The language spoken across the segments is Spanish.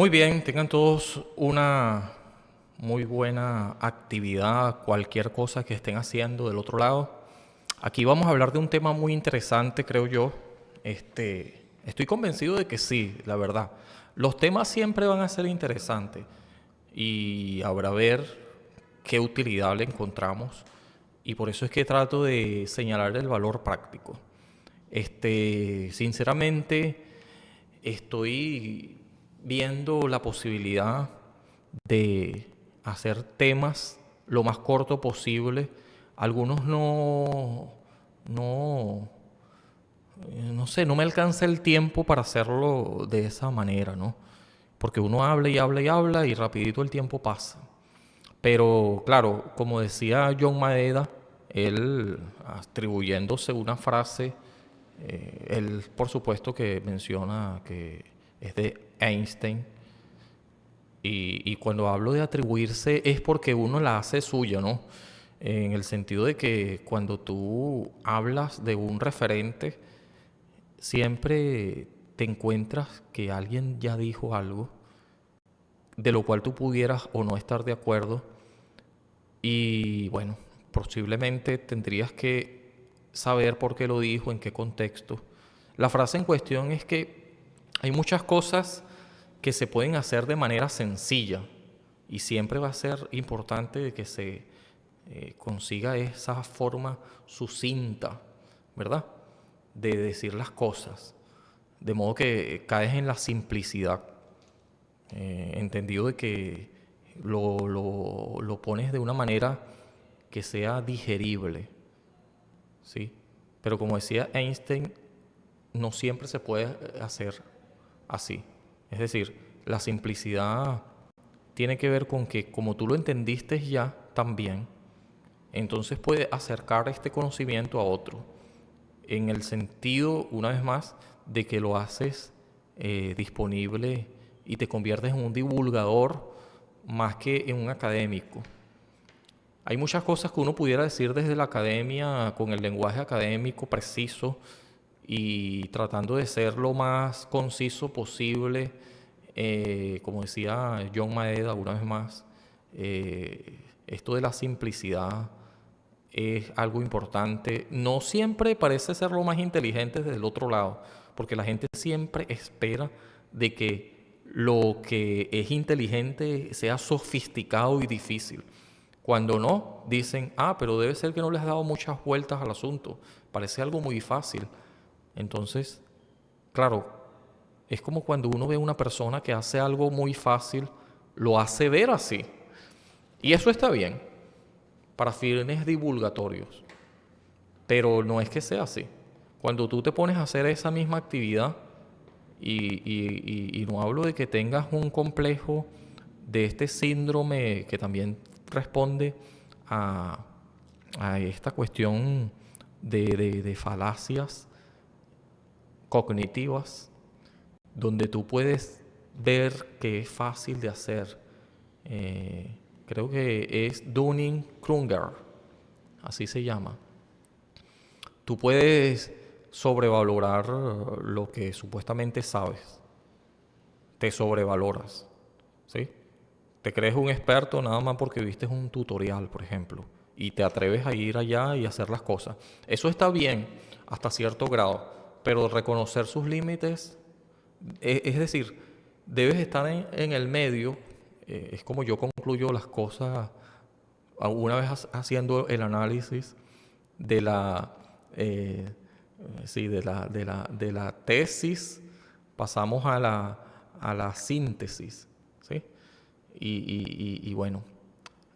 Muy bien, tengan todos una muy buena actividad, cualquier cosa que estén haciendo del otro lado. Aquí vamos a hablar de un tema muy interesante, creo yo. Estoy convencido de que sí, la verdad. Los temas siempre van a ser interesantes y habrá ver qué utilidad le encontramos. Y por eso es que trato de señalar el valor práctico. Sinceramente, estoy viendo la posibilidad de hacer temas lo más corto posible. Algunos no, no sé, no me alcanza el tiempo para hacerlo de esa manera, ¿no? Porque uno habla y habla y habla y rapidito el tiempo pasa. Pero claro, como decía John Maeda, él atribuyéndose una frase, él por supuesto que menciona que es de Einstein, y cuando hablo de atribuirse es porque uno la hace suya, ¿no? En el sentido de que cuando tú hablas de un referente, siempre te encuentras que alguien ya dijo algo de lo cual tú pudieras o no estar de acuerdo. Y bueno, posiblemente tendrías que saber por qué lo dijo, en qué contexto. La frase en cuestión es que hay muchas cosas que se pueden hacer de manera sencilla y siempre va a ser importante de que se consiga esa forma sucinta, ¿verdad? De decir las cosas, de modo que caes en la simplicidad, entendido de que lo pones de una manera que sea digerible, ¿sí? Pero como decía Einstein, no siempre se puede hacer así. Es decir, la simplicidad tiene que ver con que como tú lo entendiste ya también, entonces puede acercar este conocimiento a otro, en el sentido, una vez más, de que lo haces disponible y te conviertes en un divulgador más que en un académico. Hay muchas cosas que uno pudiera decir desde la academia con el lenguaje académico preciso y tratando de ser lo más conciso posible, como decía John Maeda una vez más, esto de la simplicidad es algo importante. No siempre parece ser lo más inteligente desde el otro lado, porque la gente siempre espera de que lo que es inteligente sea sofisticado y difícil. Cuando no, dicen, pero debe ser que no les has dado muchas vueltas al asunto. Parece algo muy fácil. Entonces, claro, es como cuando uno ve a una persona que hace algo muy fácil, lo hace ver así. Y eso está bien, para fines divulgatorios. Pero no es que sea así. Cuando tú te pones a hacer esa misma actividad, y no hablo de que tengas un complejo de este síndrome que también responde a, a esta cuestión de falacias cognitivas, donde tú puedes ver que es fácil de hacer. Creo que es Dunning-Kruger, así se llama. Tú puedes sobrevalorar lo que supuestamente sabes. Te sobrevaloras, ¿sí? Te crees un experto nada más porque viste un tutorial, por ejemplo, y te atreves a ir allá y hacer las cosas. Eso está bien hasta cierto grado, pero reconocer sus límites, es decir, debes estar en el medio. Es como yo concluyo las cosas una vez haciendo el análisis de la, eh, sí, de la tesis, pasamos a la síntesis, ¿sí? Y bueno,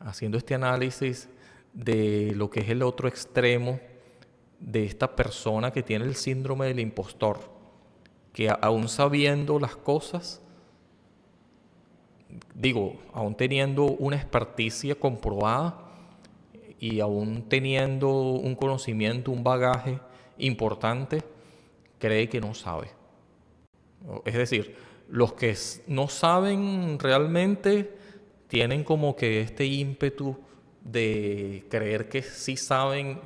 haciendo este análisis de lo que es el otro extremo de esta persona que tiene el síndrome del impostor, que aún sabiendo las cosas, digo, aún teniendo una experticia comprobada y aún teniendo un conocimiento, un bagaje importante, cree que no sabe. Es decir, los que no saben realmente tienen como que este ímpetu de creer que sí saben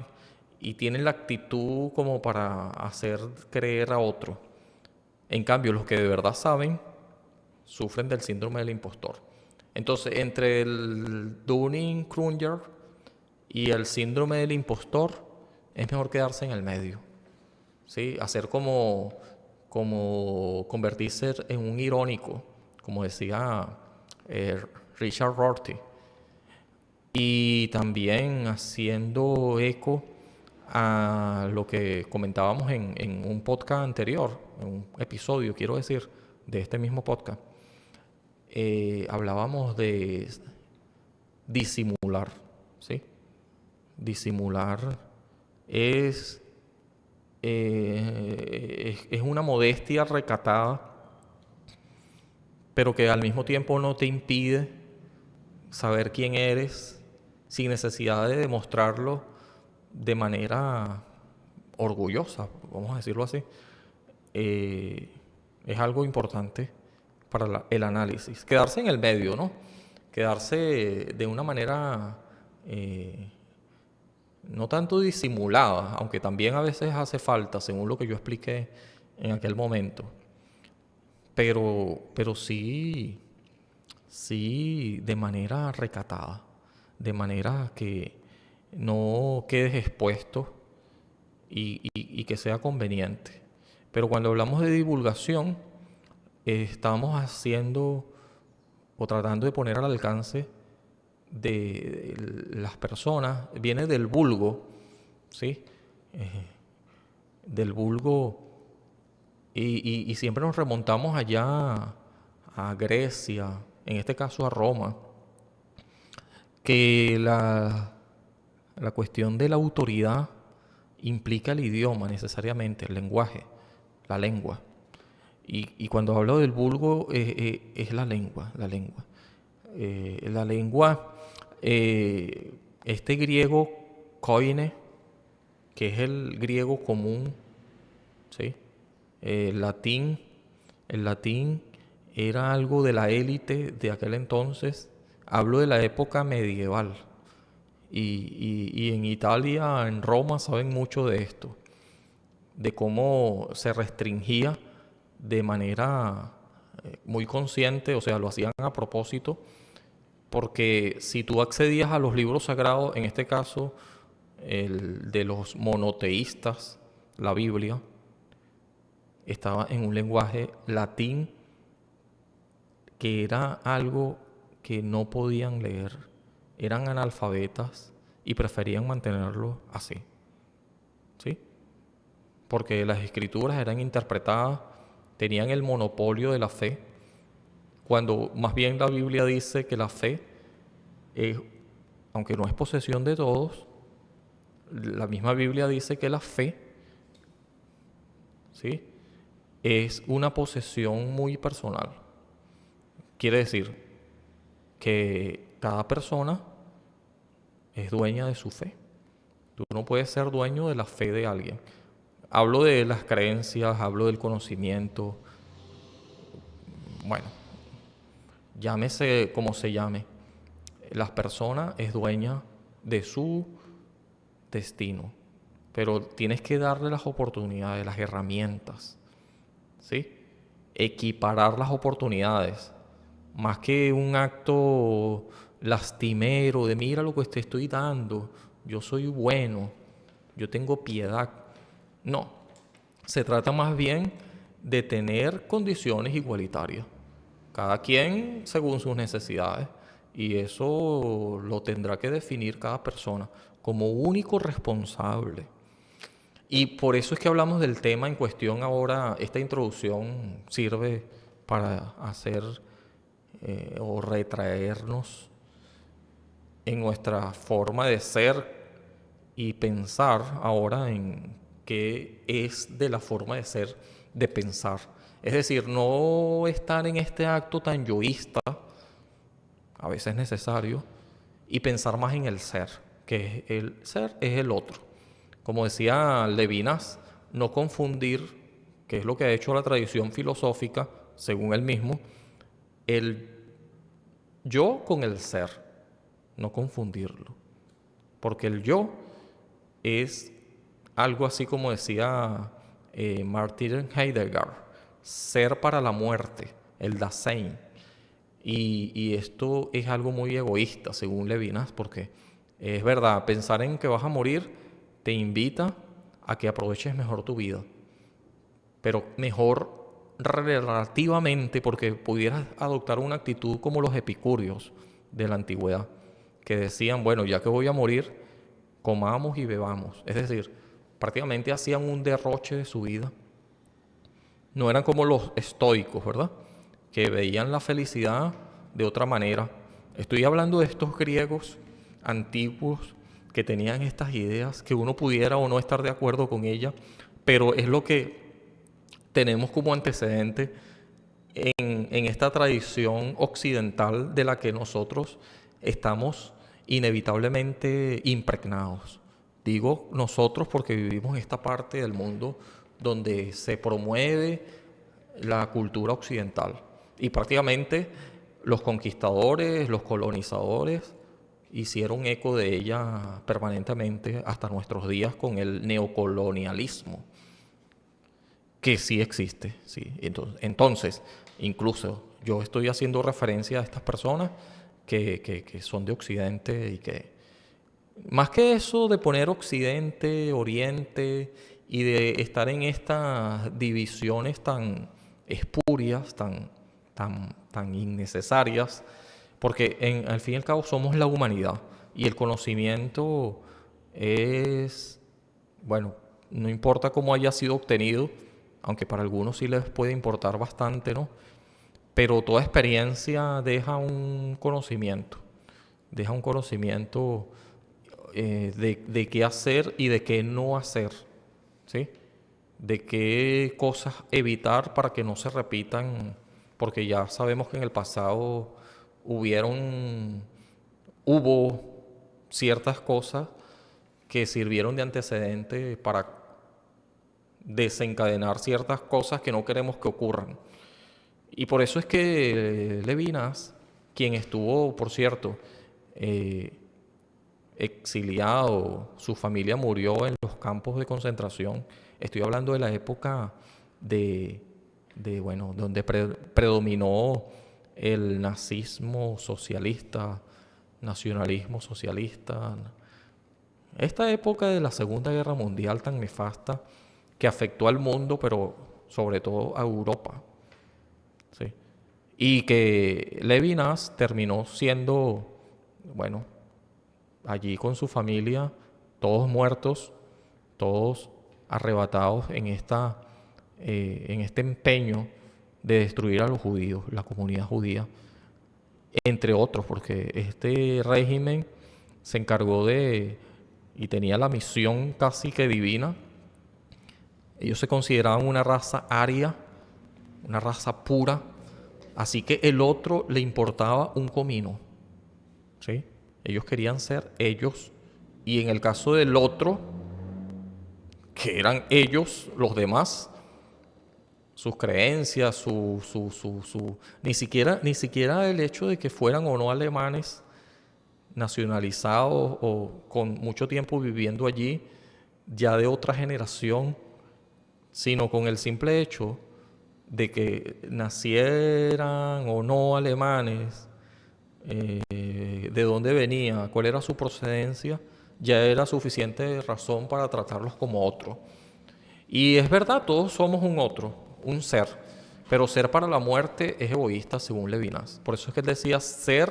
y tienen la actitud como para hacer creer a otro. En cambio, los que de verdad saben sufren del síndrome del impostor. Entonces, entre el Dunning-Kruger y el síndrome del impostor, es mejor quedarse en el medio, ¿sí? Hacer como convertirse en un irónico, como decía Richard Rorty. Y también haciendo eco a lo que comentábamos en un podcast anterior, en un episodio, quiero decir, de este mismo podcast. Hablábamos de disimular, ¿sí? Disimular es una modestia recatada, pero que al mismo tiempo no te impide saber quién eres sin necesidad de demostrarlo de manera orgullosa, vamos a decirlo así. Es algo importante para el análisis. Quedarse en el medio, ¿no? Quedarse de una manera no tanto disimulada, aunque también a veces hace falta, según lo que yo expliqué en aquel momento. Pero sí de manera recatada, de manera que no quedes expuesto y que sea conveniente. Pero cuando hablamos de divulgación, estamos haciendo o tratando de poner al alcance de las personas, viene del vulgo, ¿sí? Del vulgo, y siempre nos remontamos allá a Grecia, en este caso a Roma, que la cuestión de la autoridad implica el idioma necesariamente, el lenguaje, la lengua. Y cuando hablo del vulgo es la lengua, la lengua. La lengua, este griego koine, que es el griego común, ¿sí? El latín era algo de la élite de aquel entonces. Hablo de la época medieval. Y en Italia, en Roma, saben mucho de esto, de cómo se restringía de manera muy consciente, o sea, lo hacían a propósito, porque si tú accedías a los libros sagrados, en este caso el de los monoteístas, la Biblia, estaba en un lenguaje latín que era algo que no podían leer. Eran analfabetas y preferían mantenerlo así, ¿sí? Porque las escrituras eran interpretadas, tenían el monopolio de la fe, cuando más bien la Biblia dice que la fe es, aunque no es posesión de todos, la misma Biblia dice que la fe, ¿sí?, es una posesión muy personal. Quiere decir que cada persona es dueña de su fe. Tú no puedes ser dueño de la fe de alguien. Hablo de las creencias, hablo del conocimiento. Bueno, llámese como se llame. La persona es dueña de su destino, pero tienes que darle las oportunidades, las herramientas, ¿sí? Equiparar las oportunidades, más que un acto lastimero de mira lo que te estoy dando, yo soy bueno, yo tengo piedad. No, se trata más bien de tener condiciones igualitarias, cada quien según sus necesidades, y eso lo tendrá que definir cada persona como único responsable. Y por eso es que hablamos del tema en cuestión ahora. Esta introducción sirve para hacer o retraernos en nuestra forma de ser y pensar ahora en qué es de la forma de ser, de pensar. Es decir, no estar en este acto tan yoísta, a veces necesario, y pensar más en el ser, que el ser es el otro. Como decía Levinas, no confundir, que es lo que ha hecho la tradición filosófica, según él mismo, el yo con el ser, no confundirlo. Porque el yo es algo así como decía Martin Heidegger, ser para la muerte, el Dasein. Y esto es algo muy egoísta, según Levinas, porque es verdad, pensar en que vas a morir te invita a que aproveches mejor tu vida, pero mejor relativamente, porque pudieras adoptar una actitud como los epicúreos de la antigüedad, que decían, bueno, ya que voy a morir, comamos y bebamos. Es decir, prácticamente hacían un derroche de su vida. No eran como los estoicos, ¿verdad? Que veían la felicidad de otra manera. Estoy hablando de estos griegos antiguos que tenían estas ideas, que uno pudiera o no estar de acuerdo con ellas, pero es lo que tenemos como antecedente en esta tradición occidental de la que nosotros estamos inevitablemente impregnados. Digo nosotros porque vivimos en esta parte del mundo donde se promueve la cultura occidental y prácticamente los conquistadores, los colonizadores hicieron eco de ella permanentemente hasta nuestros días con el neocolonialismo, que sí existe, sí. Entonces, incluso yo estoy haciendo referencia a estas personas que son de Occidente y que, más que eso de poner Occidente, Oriente y de estar en estas divisiones tan espurias, tan innecesarias, porque al fin y al cabo somos la humanidad y el conocimiento es, bueno, no importa cómo haya sido obtenido, aunque para algunos sí les puede importar bastante, ¿no? Pero toda experiencia deja un conocimiento de qué hacer y de qué no hacer, ¿sí? De qué cosas evitar para que no se repitan, porque ya sabemos que en el pasado hubo ciertas cosas que sirvieron de antecedente para desencadenar ciertas cosas que no queremos que ocurran. Y por eso es que Levinas, quien estuvo, por cierto, eh, exiliado, su familia murió en los campos de concentración. Estoy hablando de la época bueno, donde predominó el nazismo socialista, nacionalismo socialista. Esta época de la Segunda Guerra Mundial tan nefasta que afectó al mundo, pero sobre todo a Europa, ¿sí? Y que Levinas terminó siendo, bueno, allí con su familia, todos muertos, todos arrebatados en este empeño de destruir a los judíos, la comunidad judía, entre otros, porque este régimen se encargó y tenía la misión casi que divina. Ellos se consideraban una raza aria, una raza pura, así que el otro le importaba un comino, ¿sí? Ellos querían ser ellos, y en el caso del otro, que eran ellos, los demás, sus creencias, ni siquiera el hecho de que fueran o no alemanes nacionalizados o con mucho tiempo viviendo allí, ya de otra generación, sino con el simple hecho de que nacieran o no alemanes, de dónde venía, cuál era su procedencia, ya era suficiente razón para tratarlos como otro. Y es verdad, todos somos un otro, un ser, pero ser para la muerte es egoísta según Levinas. Por eso es que él decía ser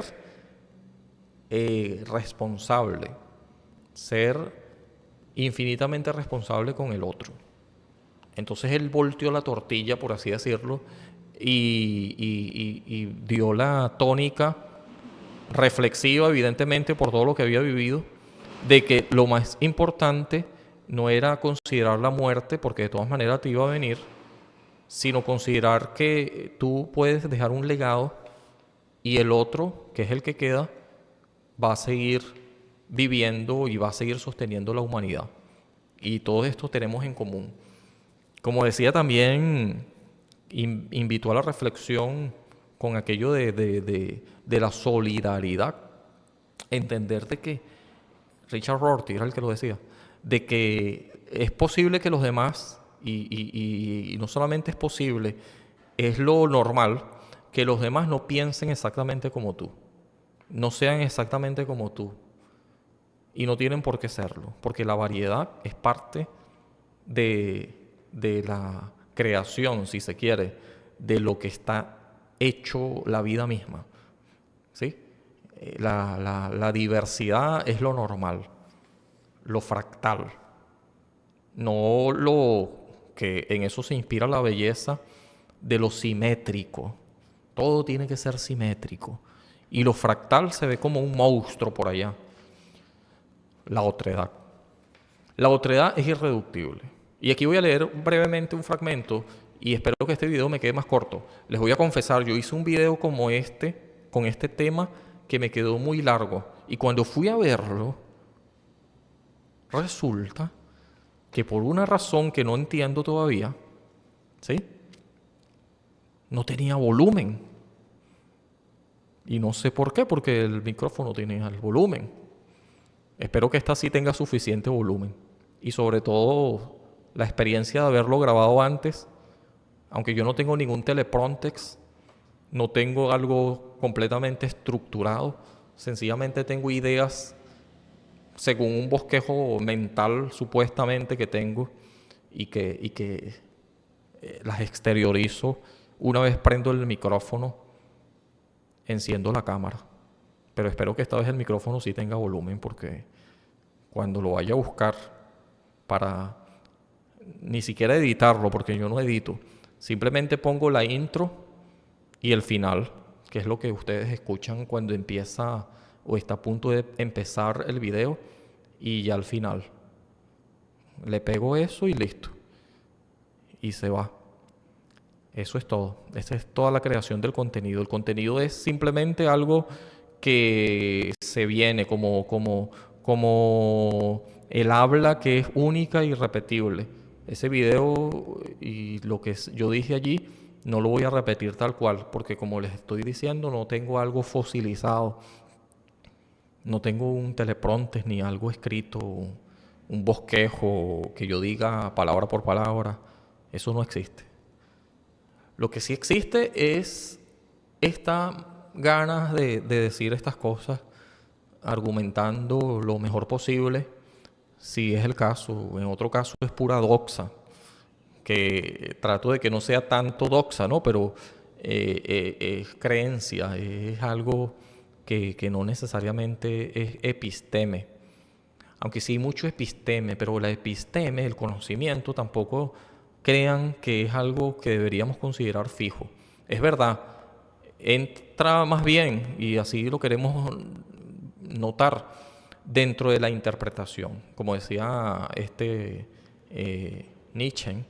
responsable, ser infinitamente responsable con el otro. Entonces él volteó la tortilla, por así decirlo, y dio la tónica reflexiva, evidentemente, por todo lo que había vivido, de que lo más importante no era considerar la muerte, porque de todas maneras te iba a venir, sino considerar que tú puedes dejar un legado y el otro, que es el que queda, va a seguir viviendo y va a seguir sosteniendo la humanidad. Y todo esto tenemos en común. Como decía también, invitó a la reflexión con aquello de la solidaridad. Entender de que, Richard Rorty era el que lo decía, de que es posible que los demás, y no solamente es posible, es lo normal, que los demás no piensen exactamente como tú, no sean exactamente como tú. Y no tienen por qué serlo, porque la variedad es parte de la creación, si se quiere, de lo que está hecho la vida misma. ¿Sí? La diversidad es lo normal, lo fractal, no lo que en eso se inspira la belleza de lo simétrico. Todo tiene que ser simétrico. Y lo fractal se ve como un monstruo por allá. La otredad. La otredad es irreductible. Y aquí voy a leer brevemente un fragmento y espero que este video me quede más corto. Les voy a confesar, yo hice un video como este, con este tema, que me quedó muy largo. Y cuando fui a verlo, resulta que por una razón que no entiendo todavía, ¿sí? No tenía volumen. Y no sé por qué, porque el micrófono tiene el volumen. Espero que esta sí tenga suficiente volumen. Y sobre todo la experiencia de haberlo grabado antes, aunque yo no tengo ningún teleprompter, no tengo algo completamente estructurado, sencillamente tengo ideas según un bosquejo mental supuestamente que tengo y que las exteriorizo una vez prendo el micrófono, enciendo la cámara. Pero espero que esta vez el micrófono sí tenga volumen porque cuando lo vaya a buscar para ni siquiera editarlo, porque yo no edito, simplemente pongo la intro y el final, que es lo que ustedes escuchan cuando empieza o está a punto de empezar el video, y ya al final le pego eso y listo, y se va. Eso es todo. Esa es toda la creación del contenido. El contenido es simplemente algo que se viene como el habla, que es única y irrepetible. Ese video y lo que yo dije allí no lo voy a repetir tal cual, porque como les estoy diciendo, no tengo algo fosilizado, no tengo un teleprompter ni algo escrito, un bosquejo que yo diga palabra por palabra. Eso no existe. Lo que sí existe es esta ganas de decir estas cosas argumentando lo mejor posible, si es el caso. En otro caso es pura doxa, que trato de que no sea tanto doxa, ¿no? Pero es creencia, es algo que no necesariamente es episteme. Aunque sí hay mucho episteme, pero la episteme, el conocimiento, tampoco crean que es algo que deberíamos considerar fijo. Es verdad, entra más bien, y así lo queremos notar, dentro de la interpretación. Como decía Nietzsche,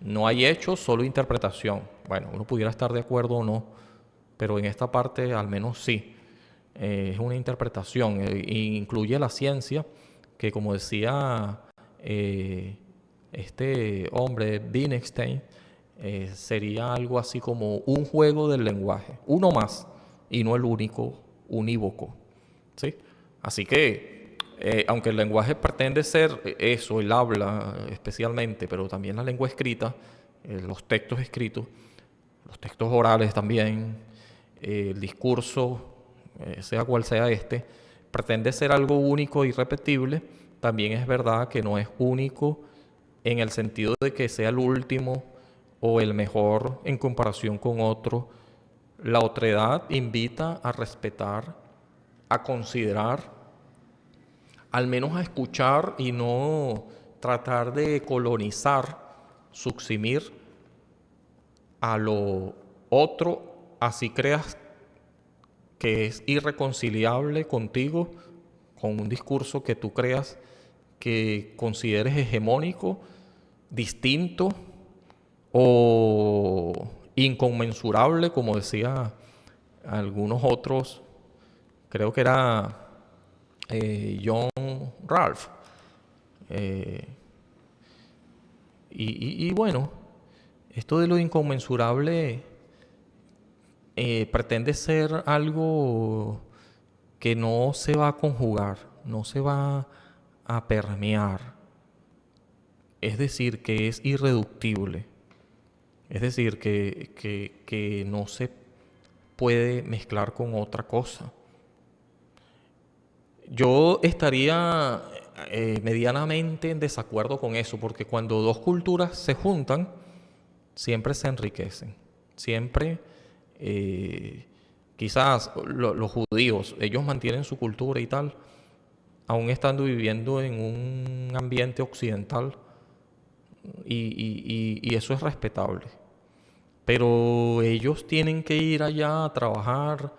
no hay hecho, solo interpretación. Bueno, uno pudiera estar de acuerdo o no, pero en esta parte al menos sí. Es una interpretación, incluye la ciencia, que como decía este hombre, Wittgenstein, sería algo así como un juego del lenguaje, uno más, y no el único, unívoco, ¿sí? Así que, aunque el lenguaje pretende ser eso, el habla especialmente, pero también la lengua escrita, los textos escritos, los textos orales también, el discurso, sea cual sea este, pretende ser algo único y repetible. También es verdad que no es único en el sentido de que sea el último o el mejor en comparación con otro. La otredad invita a respetar, a considerar, al menos a escuchar y no tratar de colonizar, subsumir a lo otro, así creas que es irreconciliable contigo, con un discurso que tú creas que consideres hegemónico, distinto o inconmensurable, como decía algunos otros, creo que era John Ralph. Eh, y bueno, esto de lo inconmensurable pretende ser algo que no se va a conjugar, no se va a permear. Es decir, que es irreductible. Es decir, que no se puede mezclar con otra cosa. Yo estaría medianamente en desacuerdo con eso, porque cuando dos culturas se juntan, siempre se enriquecen. Siempre, quizás los judíos, ellos mantienen su cultura y tal, aún estando viviendo en un ambiente occidental, y eso es respetable. Pero ellos tienen que ir allá a trabajar,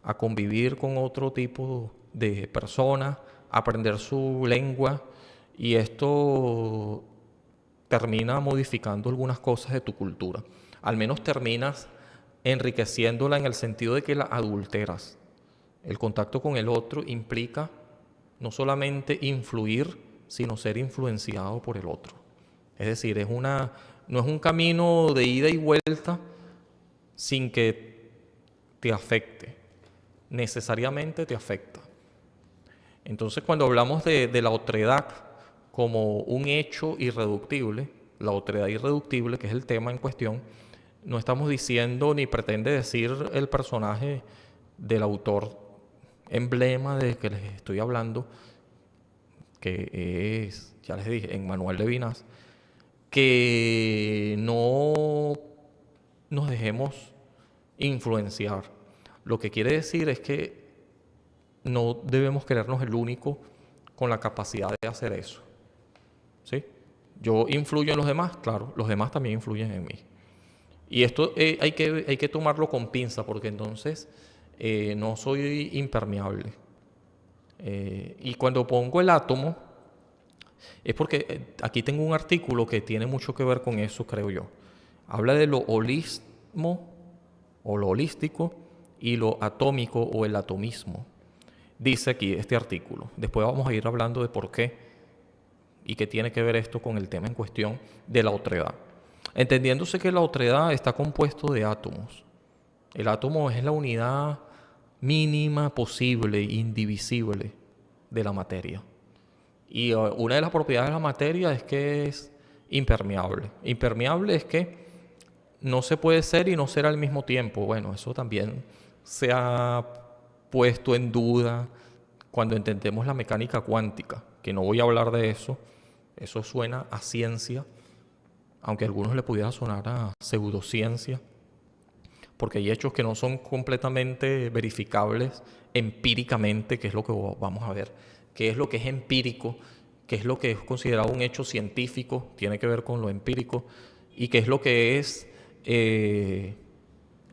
a convivir con otro tipo de personas, a aprender su lengua, y esto termina modificando algunas cosas de tu cultura. Al menos terminas enriqueciéndola en el sentido de que la adulteras. El contacto con el otro implica no solamente influir, sino ser influenciado por el otro. Es decir, no es un camino de ida y vuelta sin que te afecte. Necesariamente te afecta. Entonces, cuando hablamos de la otredad como un hecho irreductible, la otredad irreductible, que es el tema en cuestión, no estamos diciendo ni pretende decir el personaje del autor emblema de que les estoy hablando, que es, ya les dije, Emmanuel Levinas, que no nos dejemos influenciar. Lo que quiere decir es que no debemos creernos el único con la capacidad de hacer eso. ¿Sí? Yo influyo en los demás, claro, los demás también influyen en mí. Y esto hay que tomarlo con pinza, porque entonces no soy impermeable. Y cuando pongo el átomo, es porque aquí tengo un artículo que tiene mucho que ver con eso, creo yo. Habla de lo holismo o lo holístico y lo atómico o el atomismo. Dice aquí este artículo. Después vamos a ir hablando de por qué y qué tiene que ver esto con el tema en cuestión de la otredad. Entendiéndose que la otredad está compuesto de átomos. El átomo es la unidad mínima posible, indivisible de la materia. Y una de las propiedades de la materia es que es impermeable. Impermeable es que no se puede ser y no ser al mismo tiempo. Bueno, eso también se ha puesto en duda cuando entendemos la mecánica cuántica, que no voy a hablar de eso. Eso suena a ciencia, aunque a algunos le pudiera sonar a pseudociencia, porque hay hechos que no son completamente verificables empíricamente, que es lo que vamos a ver, qué es lo que es empírico, qué es lo que es considerado un hecho científico, tiene que ver con lo empírico, y qué es lo que es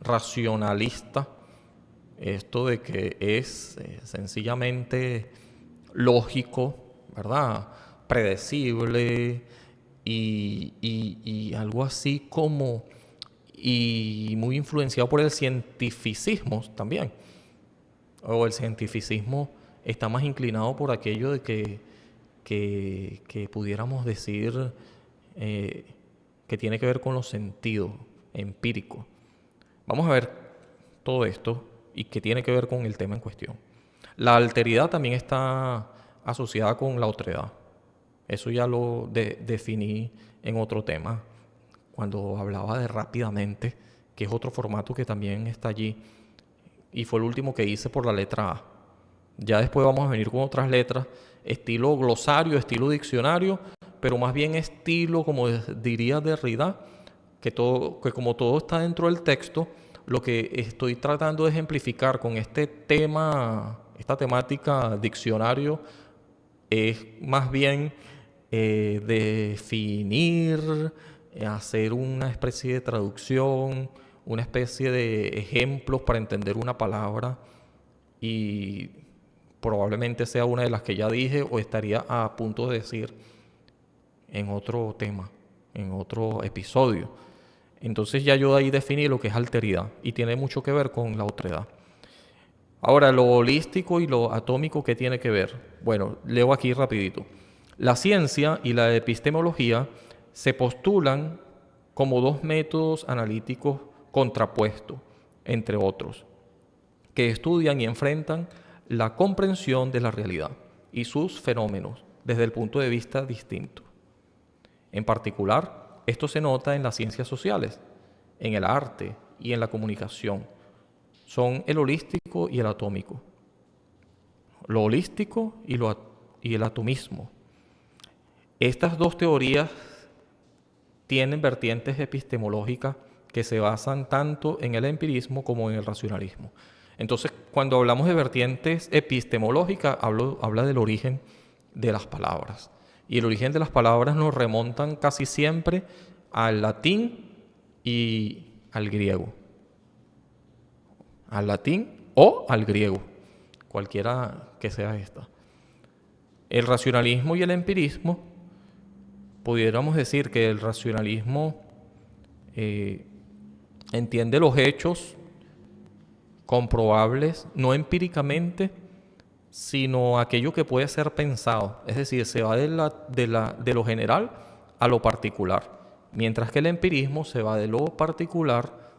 racionalista, esto de que es sencillamente lógico, ¿verdad? Predecible y algo así como, y muy influenciado por el cientificismo también. O el cientificismo está más inclinado por aquello de que pudiéramos decir que tiene que ver con los sentidos empíricos. Vamos a ver todo esto y que tiene que ver con el tema en cuestión. La alteridad también está asociada con la otredad. Eso ya lo definí en otro tema, cuando hablaba de rápidamente, que es otro formato que también está allí, y fue el último que hice por la letra A. Ya después vamos a venir con otras letras, estilo glosario, estilo diccionario, pero más bien estilo, como diría Derrida, que como todo está dentro del texto, lo que estoy tratando de ejemplificar con este tema, esta temática diccionario, es más bien definir, hacer una especie de traducción, una especie de ejemplos para entender una palabra, y probablemente sea una de las que ya dije o estaría a punto de decir en otro tema, en otro episodio. Entonces ya yo ahí definí lo que es alteridad y tiene mucho que ver con la otredad. Ahora, lo holístico y lo atómico, ¿qué tiene que ver? Bueno, leo aquí rapidito. La ciencia y la epistemología se postulan como dos métodos analíticos contrapuestos, entre otros, que estudian y enfrentan la comprensión de la realidad y sus fenómenos desde el punto de vista distinto. En particular, esto se nota en las ciencias sociales, en el arte y en la comunicación. son el holístico y el atómico. Lo holístico y el atomismo. Estas dos teorías tienen vertientes epistemológicas que se basan tanto en el empirismo como en el racionalismo. Entonces, cuando hablamos de vertientes epistemológicas, habla del origen de las palabras. Y el origen de las palabras nos remontan casi siempre al latín y al griego. Al latín o al griego, cualquiera que sea esta. El racionalismo y el empirismo, pudiéramos decir que el racionalismo entiende los hechos comprobables, no empíricamente, sino aquello que puede ser pensado. Es decir, se va de lo general a lo particular. Mientras que el empirismo se va de lo particular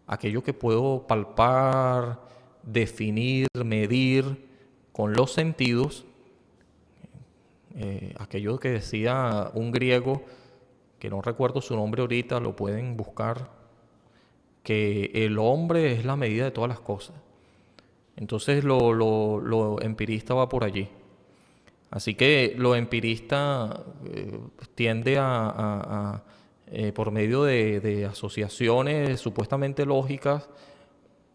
a aquello que puedo palpar, definir, medir con los sentidos. Aquello que decía un griego, que no recuerdo su nombre ahorita, lo pueden buscar, que el hombre es la medida de todas las cosas. Entonces lo empirista va por allí. Así que lo empirista tiende por medio de asociaciones supuestamente lógicas,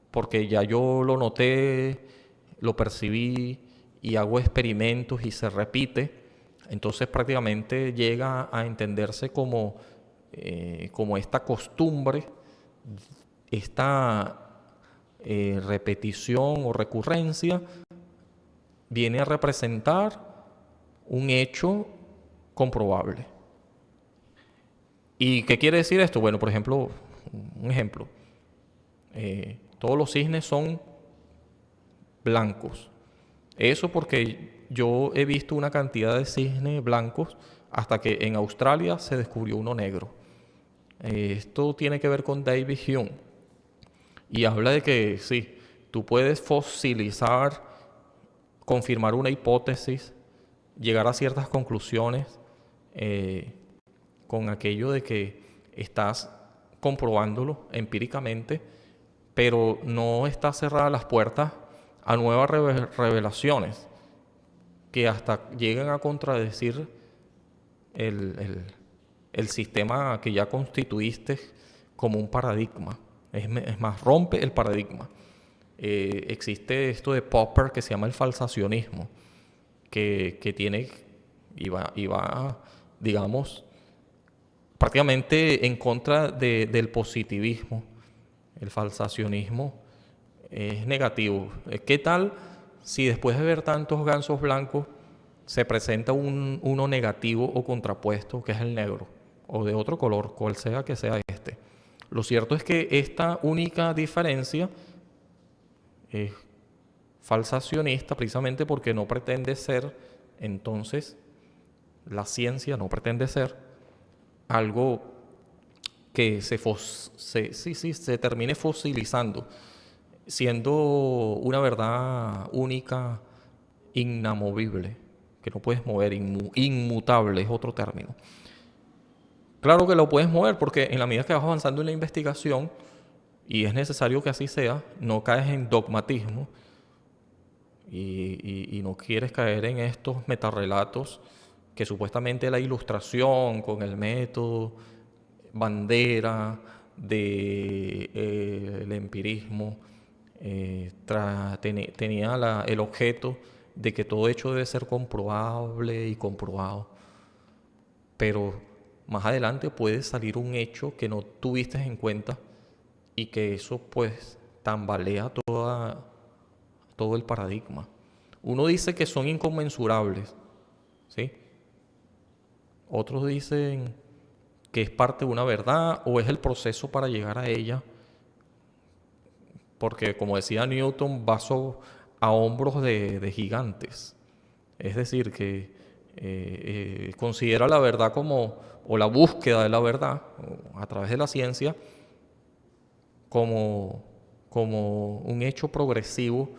porque ya yo lo noté, lo percibí y hago experimentos y se repite, entonces prácticamente llega a entenderse como esta costumbre, esta repetición o recurrencia viene a representar un hecho comprobable. ¿Y qué quiere decir esto? Bueno, por ejemplo, un ejemplo. Todos los cisnes son blancos. Eso porque yo he visto una cantidad de cisnes blancos hasta que en Australia se descubrió uno negro. Esto tiene que ver con David Hume. Y habla de que sí, tú puedes fosilizar, confirmar una hipótesis, llegar a ciertas conclusiones con aquello de que estás comprobándolo empíricamente, pero no están cerradas las puertas a nuevas revelaciones que hasta llegan a contradecir el sistema que ya constituiste como un paradigma. Es más, rompe el paradigma. Existe esto de Popper que se llama el falsacionismo, que tiene y va, digamos, prácticamente en contra del positivismo. El falsacionismo es negativo. ¿Qué tal si después de ver tantos gansos blancos se presenta uno negativo o contrapuesto, que es el negro, o de otro color, cual sea que sea este? Lo cierto es que esta única diferencia es falsacionista precisamente porque no pretende ser, entonces, la ciencia no pretende ser algo que se termine fosilizando, siendo una verdad única, inamovible, que no puedes mover, inmutable es otro término. Claro que lo puedes mover porque en la medida que vas avanzando en la investigación, y es necesario que así sea, no caes en dogmatismo y no quieres caer en estos metarrelatos que supuestamente la ilustración con el método bandera del empirismo tenía el objeto de que todo hecho debe ser comprobable y comprobado. Pero más adelante puede salir un hecho que no tuviste en cuenta y que eso pues tambalea todo el paradigma. Uno dice que son inconmensurables, ¿sí? Otros dicen que es parte de una verdad o es el proceso para llegar a ella, porque como decía Newton, vaso a hombros de gigantes. Es decir, que considera la verdad o la búsqueda de la verdad a través de la ciencia como un hecho progresivo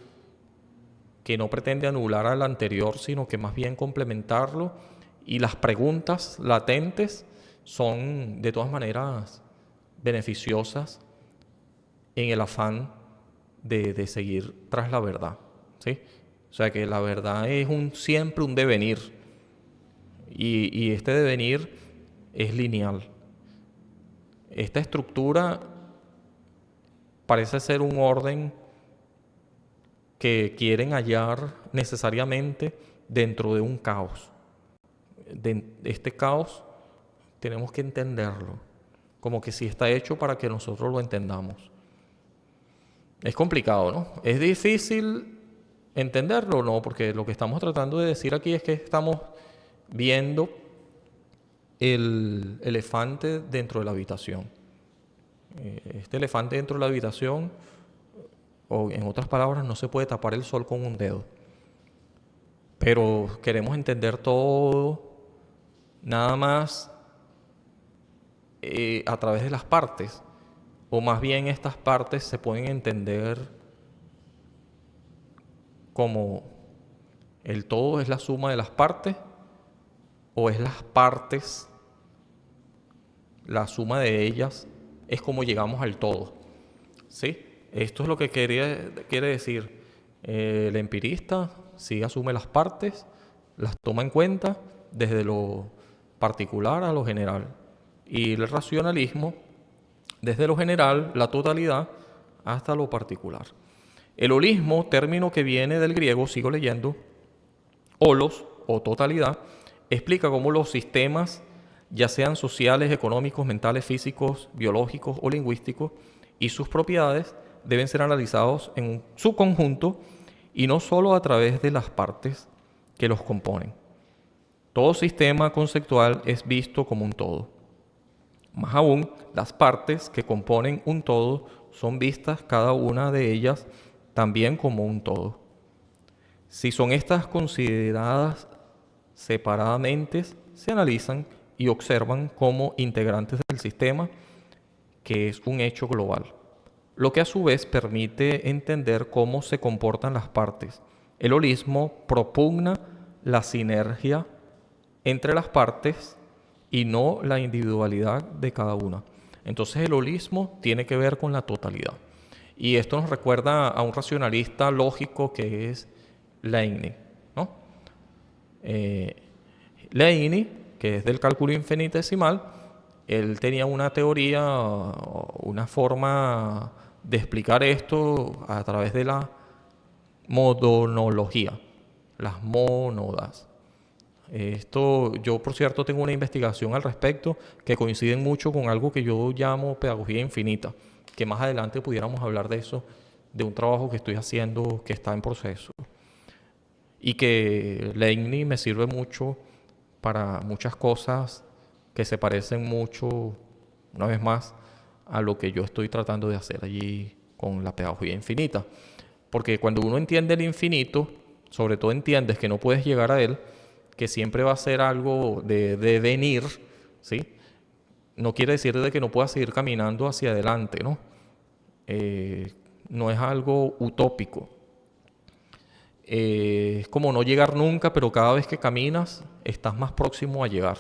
que no pretende anular al anterior, sino que más bien complementarlo, y las preguntas latentes son de todas maneras beneficiosas en el afán de seguir tras la verdad, ¿sí? O sea que la verdad es siempre un devenir y este devenir es lineal. Esta estructura parece ser un orden que quieren hallar necesariamente dentro de un caos. Este caos tenemos que entenderlo, como que sí está hecho para que nosotros lo entendamos. Es complicado, ¿no? Es difícil entenderlo, ¿no? Porque lo que estamos tratando de decir aquí es que estamos viendo el elefante dentro de la habitación. Este elefante dentro de la habitación, o en otras palabras, no se puede tapar el sol con un dedo. Pero queremos entender todo nada más a través de las partes. O más bien estas partes se pueden entender como el todo es la suma de las partes o es las partes, la suma de ellas es como llegamos al todo. ¿Sí? Esto es lo que quiere decir. El empirista sí asume las partes, las toma en cuenta desde lo particular a lo general. Y el racionalismo desde lo general, la totalidad, hasta lo particular. El holismo, término que viene del griego, sigo leyendo, holos o totalidad, explica cómo los sistemas, ya sean sociales, económicos, mentales, físicos, biológicos o lingüísticos, y sus propiedades deben ser analizados en su conjunto y no solo a través de las partes que los componen. Todo sistema conceptual es visto como un todo. Más aún, las partes que componen un todo son vistas cada una de ellas también como un todo. Si son estas consideradas separadamente, se analizan y observan como integrantes del sistema, que es un hecho global, lo que a su vez permite entender cómo se comportan las partes. El holismo propugna la sinergia entre las partes y no la individualidad de cada una. Entonces el holismo tiene que ver con la totalidad. Y esto nos recuerda a un racionalista lógico que es Leibniz, ¿no? Leibniz, que es del cálculo infinitesimal, él tenía una teoría, una forma de explicar esto a través de la modonología, las mónodas. Esto, yo por cierto tengo una investigación al respecto que coincide mucho con algo que yo llamo pedagogía infinita, que más adelante pudiéramos hablar de eso, de un trabajo que estoy haciendo que está en proceso y que Leibniz me sirve mucho para muchas cosas que se parecen mucho, una vez más, a lo que yo estoy tratando de hacer allí con la pedagogía infinita. Porque cuando uno entiende el infinito, sobre todo entiendes que no puedes llegar a él, que siempre va a ser algo de venir, ¿sí? No quiere decir de que no puedas seguir caminando hacia adelante, ¿no? No es algo utópico. Es como no llegar nunca, pero cada vez que caminas estás más próximo a llegar.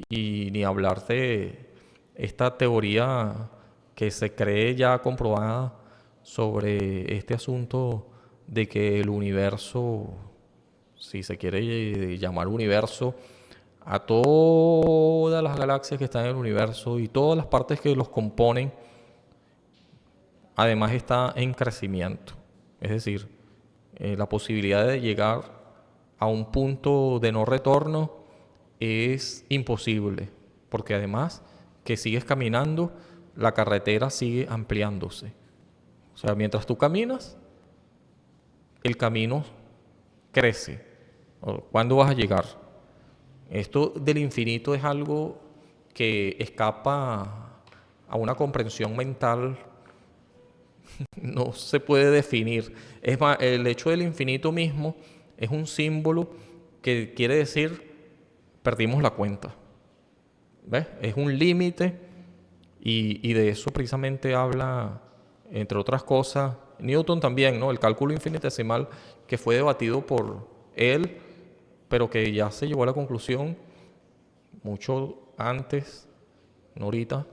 Y ni hablar de esta teoría que se cree ya comprobada sobre este asunto de que el universo, si se quiere llamar universo, a todas las galaxias que están en el universo y todas las partes que los componen, además está en crecimiento. Es decir, la posibilidad de llegar a un punto de no retorno es imposible, porque además que sigues caminando, la carretera sigue ampliándose. O sea, mientras tú caminas, el camino crece. ¿Cuándo vas a llegar? Esto del infinito es algo que escapa a una comprensión mental, no se puede definir. Es más, el hecho del infinito mismo es un símbolo que quiere decir perdimos la cuenta. ¿Ves? Es un límite y de eso precisamente habla, entre otras cosas, Newton también, ¿no? El cálculo infinitesimal que fue debatido por él, pero que ya se llegó a la conclusión mucho antes, no ahorita,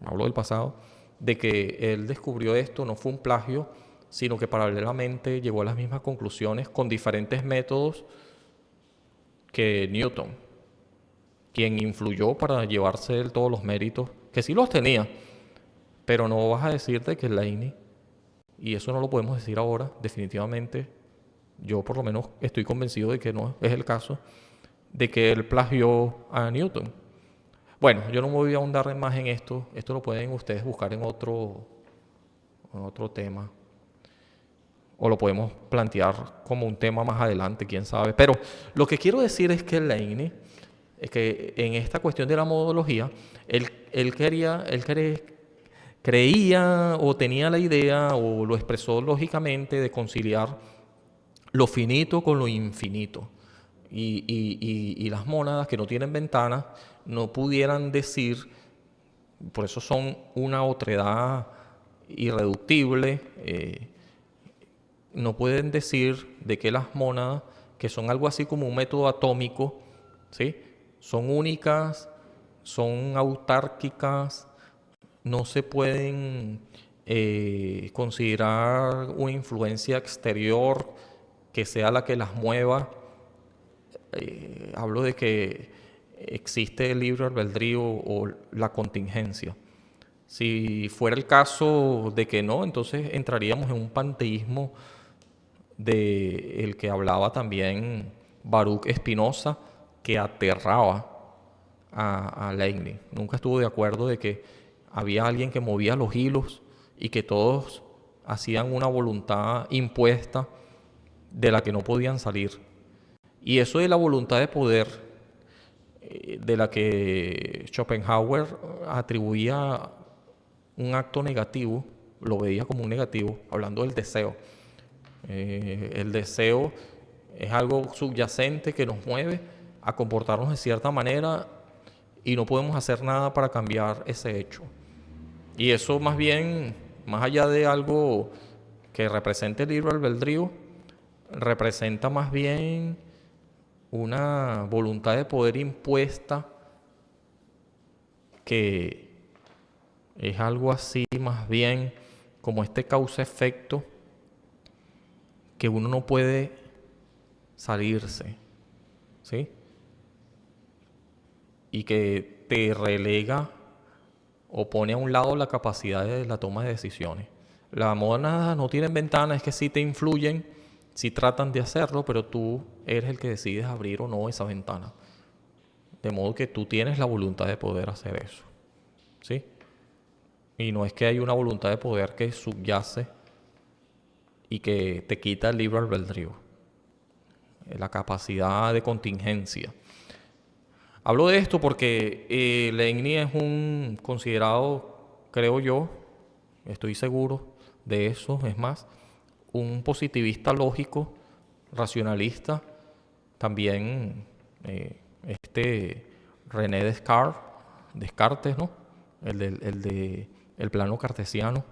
hablo del pasado, de que él descubrió esto no fue un plagio, sino que paralelamente llegó a las mismas conclusiones con diferentes métodos que Newton, quien influyó para llevarse él todos los méritos, que sí los tenía, pero no vas a decirte que Laney, y eso no lo podemos decir ahora, definitivamente, yo por lo menos estoy convencido de que no es el caso, de que él plagió a Newton. Bueno, yo no me voy a ahondar más en esto lo pueden ustedes buscar en otro tema, o lo podemos plantear como un tema más adelante, quién sabe. Pero lo que quiero decir es que Laney, es que en esta cuestión de la modología, creía o tenía la idea o lo expresó lógicamente de conciliar lo finito con lo infinito. Y las mónadas que no tienen ventanas no pudieran decir, por eso son una otredad irreductible, no pueden decir de que las mónadas, que son algo así como un método atómico, ¿sí? Son únicas, son autárquicas, no se pueden considerar una influencia exterior que sea la que las mueva. Hablo de que existe el libre albedrío o la contingencia. Si fuera el caso de que no, entonces entraríamos en un panteísmo de el que hablaba también Baruch Spinoza, que aterraba a Leibniz. Nunca estuvo de acuerdo de que había alguien que movía los hilos y que todos hacían una voluntad impuesta de la que no podían salir. Y eso de la voluntad de poder, de la que Schopenhauer atribuía un acto negativo, lo veía como un negativo, hablando del deseo. El deseo es algo subyacente que nos mueve a comportarnos de cierta manera y no podemos hacer nada para cambiar ese hecho. Y eso más bien, más allá de algo que represente el libre albedrío, representa más bien una voluntad de poder impuesta que es algo así más bien como este causa-efecto que uno no puede salirse, ¿sí? Y que te relega o pone a un lado la capacidad de la toma de decisiones. Las modas no tienen ventanas, es que sí te influyen, sí tratan de hacerlo, pero tú eres el que decides abrir o no esa ventana. De modo que tú tienes la voluntad de poder hacer eso, ¿sí? Y no es que hay una voluntad de poder que subyace y que te quita el libre albedrío, la capacidad de contingencia. Hablo de esto porque Leibniz es un considerado, creo yo, estoy seguro de eso, es más, un positivista lógico, racionalista, también René Descartes, ¿no? El plano cartesiano.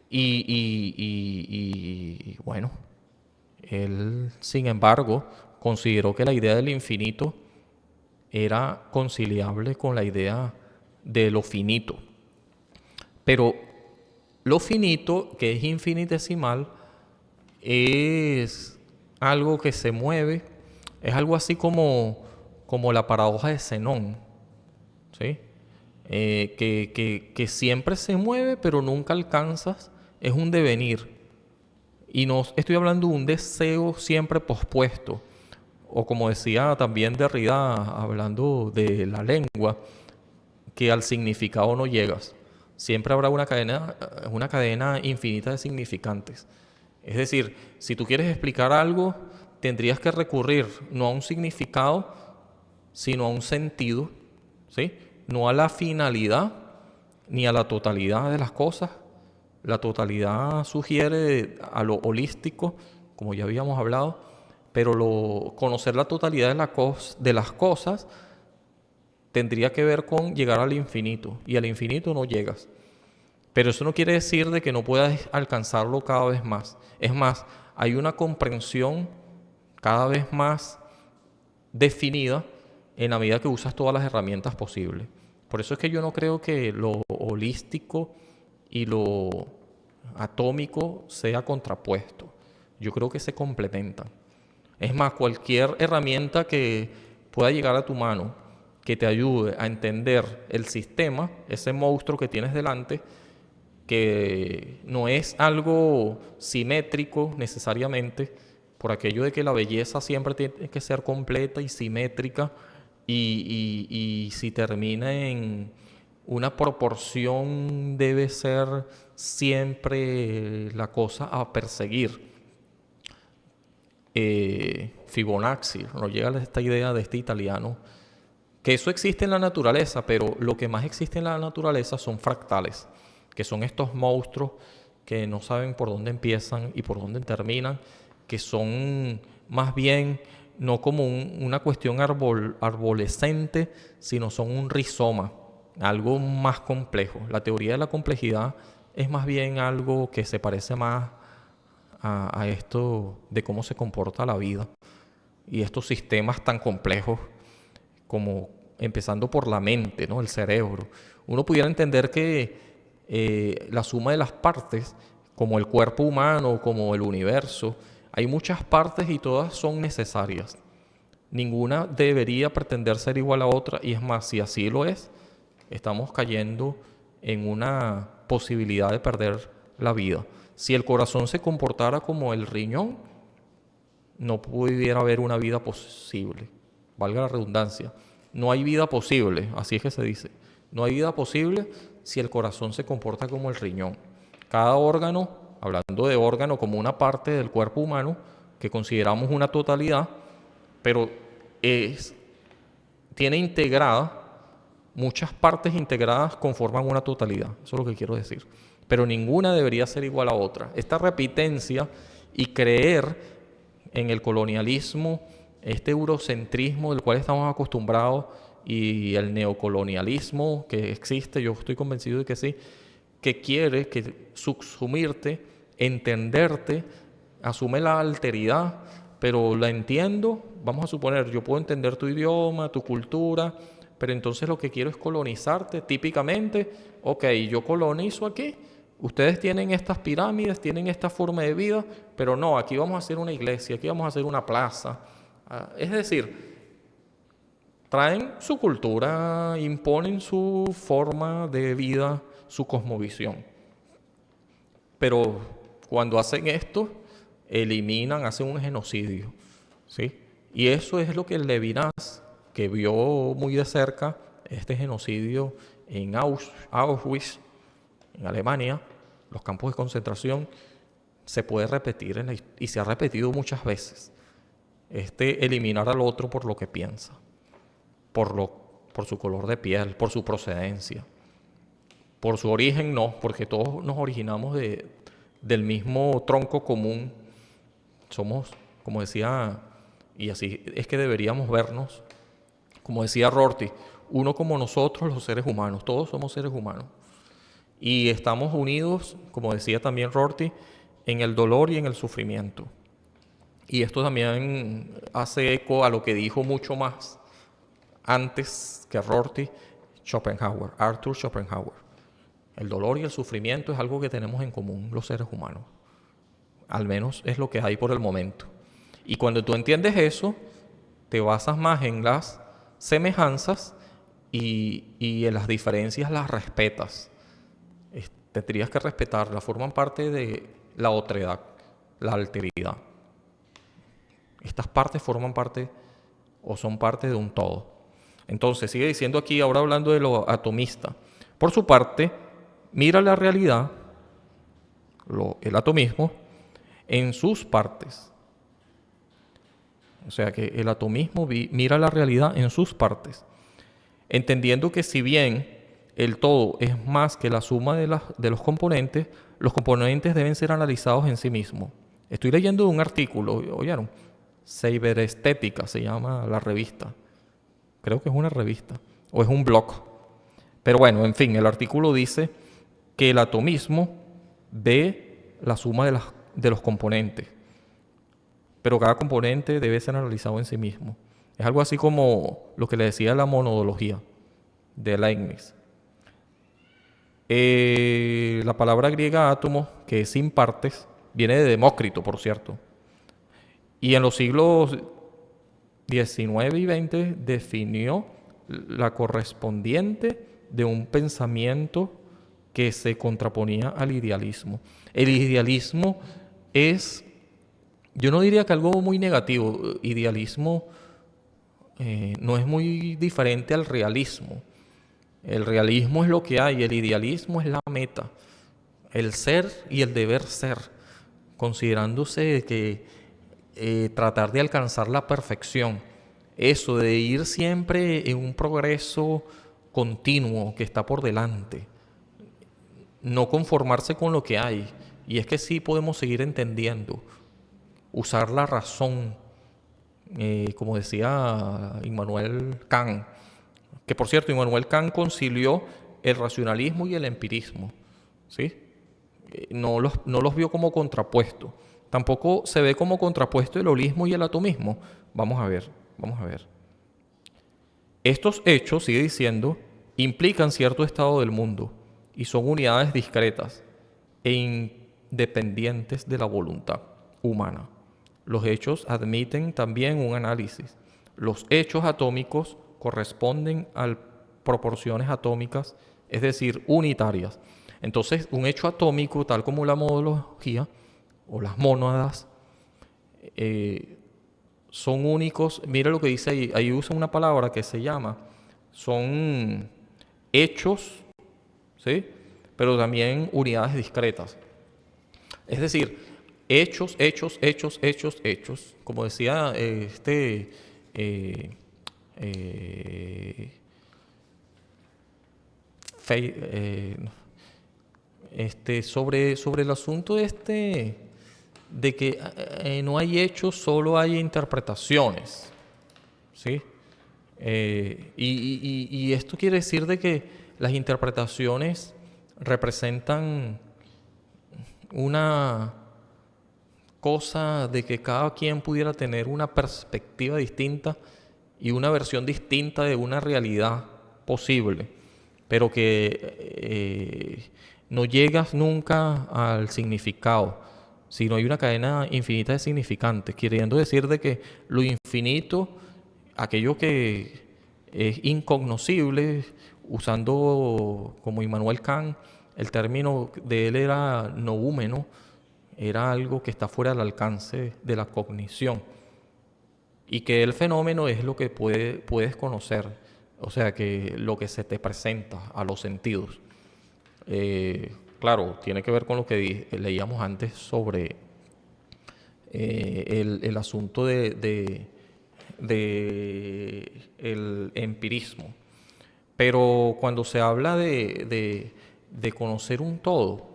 Y bueno, él, sin embargo, consideró que la idea del infinito era conciliable con la idea de lo finito. Pero lo finito, que es infinitesimal, es algo que se mueve, es algo así como la paradoja de Zenón, ¿sí? Que siempre se mueve, pero nunca alcanzas, es un devenir. Y no estoy hablando de un deseo siempre pospuesto, o como decía también Derrida, hablando de la lengua, que al significado no llegas. Siempre habrá una cadena infinita de significantes. Es decir, si tú quieres explicar algo, tendrías que recurrir no a un significado, sino a un sentido, ¿sí? No a la finalidad ni a la totalidad de las cosas. La totalidad sugiere a lo holístico, como ya habíamos hablado, pero conocer la totalidad de las cosas tendría que ver con llegar al infinito, y al infinito no llegas. Pero eso no quiere decir de que no puedas alcanzarlo cada vez más. Es más, hay una comprensión cada vez más definida en la medida que usas todas las herramientas posibles. Por eso es que yo no creo que lo holístico y lo atómico sea contrapuesto. Yo creo que se complementan. Es más, cualquier herramienta que pueda llegar a tu mano, que te ayude a entender el sistema, ese monstruo que tienes delante, que no es algo simétrico necesariamente, por aquello de que la belleza siempre tiene que ser completa y simétrica, y si termina en una proporción debe ser siempre la cosa a perseguir. Fibonacci, nos llega esta idea de este italiano, que eso existe en la naturaleza, pero lo que más existe en la naturaleza son fractales, que son estos monstruos que no saben por dónde empiezan y por dónde terminan, que son más bien no como una cuestión arborescente, sino son un rizoma, algo más complejo. La teoría de la complejidad es más bien algo que se parece más a esto de cómo se comporta la vida y estos sistemas tan complejos como empezando por la mente, ¿no? El cerebro. Uno pudiera entender que la suma de las partes, como el cuerpo humano, como el universo, hay muchas partes y todas son necesarias. Ninguna debería pretender ser igual a otra, y es más, si así lo es, estamos cayendo en una posibilidad de perder la vida. Si el corazón se comportara como el riñón, no pudiera haber una vida posible. Valga la redundancia. No hay vida posible, así es que se dice. No hay vida posible si el corazón se comporta como el riñón. Cada órgano, hablando de órgano como una parte del cuerpo humano, que consideramos una totalidad, pero tiene integrada, muchas partes integradas conforman una totalidad. Eso es lo que quiero decir. Pero ninguna debería ser igual a otra. Esta repitencia y creer en el colonialismo, este eurocentrismo del cual estamos acostumbrados, y el neocolonialismo que existe, yo estoy convencido de que sí, que quiere que subsumirte, entenderte, asume la alteridad, pero la entiendo, vamos a suponer, yo puedo entender tu idioma, tu cultura, pero entonces lo que quiero es colonizarte, típicamente, ok, yo colonizo aquí, ustedes tienen estas pirámides, tienen esta forma de vida, pero no, aquí vamos a hacer una iglesia, aquí vamos a hacer una plaza. Es decir, traen su cultura, imponen su forma de vida, su cosmovisión. Pero cuando hacen esto, eliminan, hacen un genocidio, ¿sí? Y eso es lo que Levinas, que vio muy de cerca este genocidio en Auschwitz, en Alemania, los campos de concentración, se puede repetir y se ha repetido muchas veces. Eliminar al otro por lo que piensa, por su color de piel, por su procedencia. Por su origen no, porque todos nos originamos del mismo tronco común. Somos, como decía, y así es que deberíamos vernos, como decía Rorty, uno como nosotros los seres humanos, todos somos seres humanos. Y estamos unidos, como decía también Rorty, en el dolor y en el sufrimiento. Y esto también hace eco a lo que dijo mucho más antes que Rorty, Schopenhauer, Arthur Schopenhauer. El dolor y el sufrimiento es algo que tenemos en común los seres humanos. Al menos es lo que hay por el momento. Y cuando tú entiendes eso, te basas más en las semejanzas y en las diferencias las respetas. Tendrías que respetarlas, forman parte de la otredad, la alteridad. Estas partes forman parte o son parte de un todo. Entonces, sigue diciendo aquí, ahora hablando de lo atomista. Por su parte, mira la realidad, el atomismo, en sus partes. O sea que el atomismo mira la realidad en sus partes, entendiendo que si bien el todo es más que la suma de los componentes deben ser analizados en sí mismos. Estoy leyendo un artículo, ¿oyeron? Cyberestética se llama la revista. Creo que es una revista o es un blog. Pero bueno, en fin, el artículo dice que el atomismo ve la suma de los componentes, pero cada componente debe ser analizado en sí mismo. Es algo así como lo que le decía la monodología de Leibniz. La palabra griega átomo, que es sin partes, viene de Demócrito, por cierto. Y en los siglos XIX y XX definió la correspondiente de un pensamiento que se contraponía al idealismo. El idealismo es, yo no diría que algo muy negativo. Idealismo no es muy diferente al realismo. El realismo es lo que hay, el idealismo es la meta, el ser y el deber ser, considerándose que tratar de alcanzar la perfección, eso de ir siempre en un progreso continuo que está por delante, no conformarse con lo que hay. Y es que sí podemos seguir entendiendo, usar la razón, como decía Immanuel Kant, que por cierto, Immanuel Kant concilió el racionalismo y el empirismo, ¿sí? No los vio como contrapuesto. Tampoco se ve como contrapuesto el holismo y el atomismo. Vamos a ver, vamos a ver. Estos hechos, sigue diciendo, implican cierto estado del mundo y son unidades discretas e independientes de la voluntad humana. Los hechos admiten también un análisis. Los hechos atómicos corresponden a proporciones atómicas, es decir, unitarias. Entonces, un hecho atómico, tal como la modología o las mónadas, eh, son únicos. Mira lo que dice ahí. Ahí usa una palabra que se llama, son hechos, ¿sí? Pero también unidades discretas. Es decir, hechos, hechos, hechos, hechos, hechos. Como decía eh, eh, no, sobre el asunto de que no hay hechos, solo hay interpretaciones, ¿sí? Y esto quiere decir de que las interpretaciones representan una cosa de que cada quien pudiera tener una perspectiva distinta y una versión distinta de una realidad posible, pero que no llegas nunca al significado, sino hay una cadena infinita de significantes, queriendo decir de que lo infinito, aquello que es incognoscible, usando como Immanuel Kant, el término de él era noúmeno, era algo que está fuera del alcance de la cognición y que el fenómeno es lo que puedes conocer, o sea, que lo que se te presenta a los sentidos. Claro, tiene que ver con lo que leíamos antes sobre el asunto de el empirismo. Pero cuando se habla de conocer un todo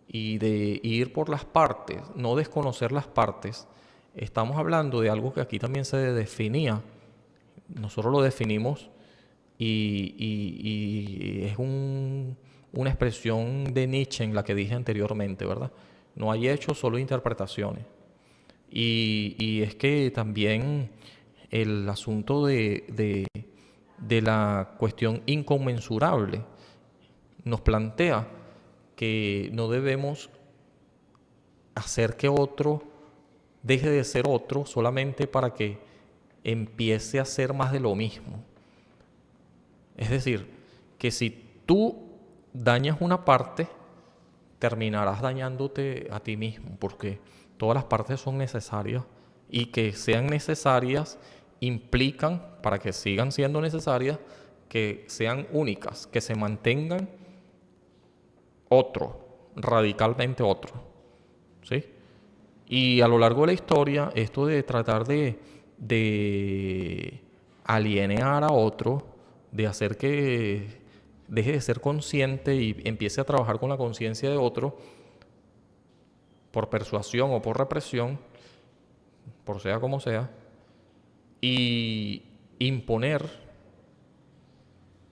y de ir por las partes, no desconocer las partes, estamos hablando de algo que aquí también se definía. Nosotros lo definimos y es una expresión de Nietzsche en la que dije anteriormente, ¿verdad? No hay hechos, solo interpretaciones. Y es que también el asunto de la cuestión inconmensurable nos plantea que no debemos hacer que otro deje de ser otro solamente para que empiece a ser más de lo mismo. Es decir, que si tú dañas una parte, terminarás dañándote a ti mismo, porque todas las partes son necesarias y que sean necesarias implican, para que sigan siendo necesarias, que sean únicas, que se mantengan otro, radicalmente otro, ¿sí? Y a lo largo de la historia, esto de tratar de alienar a otro, de hacer que deje de ser consciente y empiece a trabajar con la conciencia de otro, por persuasión o por represión, por sea como sea, y imponer